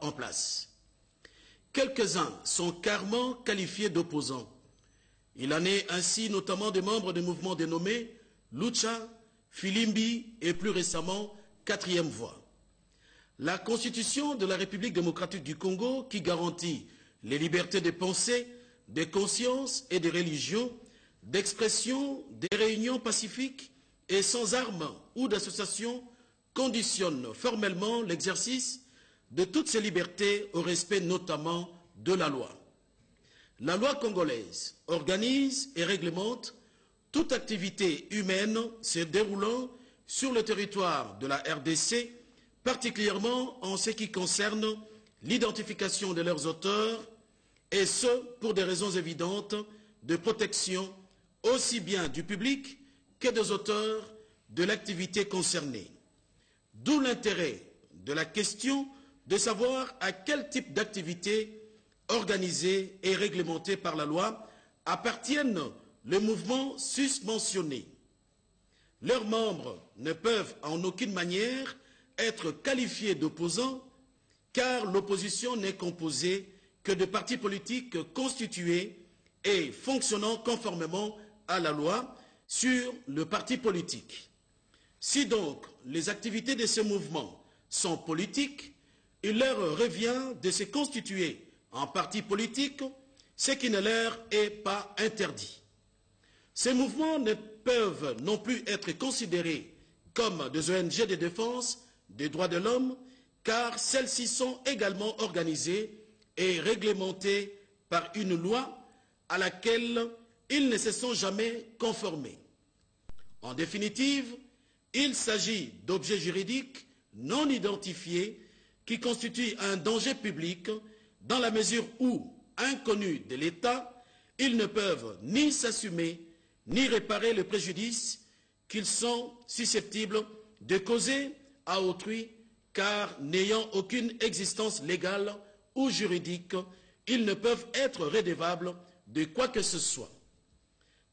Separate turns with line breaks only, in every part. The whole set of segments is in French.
en place. Quelques-uns sont carrément qualifiés d'opposants. Il en est ainsi notamment des membres des mouvements dénommés Lucha, Filimbi et plus récemment Quatrième Voie. La Constitution de la République démocratique du Congo, qui garantit les libertés de pensée, de conscience et de religion, d'expression, des réunions pacifiques et sans armes ou d'association, conditionne formellement l'exercice de toutes ces libertés au respect notamment de la loi. La loi congolaise organise et réglemente toute activité humaine se déroulant sur le territoire de la RDC, particulièrement en ce qui concerne l'identification de leurs auteurs, et ce, pour des raisons évidentes de protection aussi bien du public que des auteurs de l'activité concernée. D'où l'intérêt de la question de savoir à quel type d'activité organisée et réglementée par la loi appartiennent les mouvements susmentionnés. Leurs membres ne peuvent en aucune manière être qualifiés d'opposants, car l'opposition n'est composée que de partis politiques constitués et fonctionnant conformément à la loi sur le parti politique. Si donc les activités de ces mouvements sont politiques, il leur revient de se constituer en parti politique, ce qui ne leur est pas interdit. Ces mouvements ne peuvent non plus être considérés comme des ONG de défense des droits de l'homme, car celles-ci sont également organisées et réglementées par une loi à laquelle ils ne se sont jamais conformés. En définitive, il s'agit d'objets juridiques non identifiés qui constituent un danger public dans la mesure où, inconnus de l'État, ils ne peuvent ni s'assumer ni réparer le préjudice qu'ils sont susceptibles de causer à autrui, car n'ayant aucune existence légale ou juridique, ils ne peuvent être redevables de quoi que ce soit.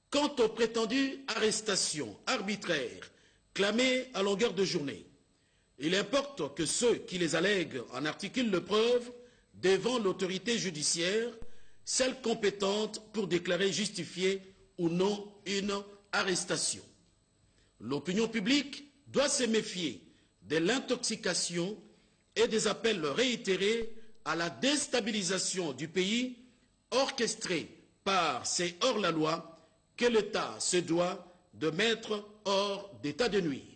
Quant aux prétendues arrestations arbitraires clamées à longueur de journée, il importe que ceux qui les allèguent en articulent le preuve devant l'autorité judiciaire, celle compétente pour déclarer justifiée ou non une arrestation. L'opinion publique doit se méfier de l'intoxication et des appels réitérés à la déstabilisation du pays orchestrés par ces hors-la-loi que l'État se doit de mettre hors d'état de nuire.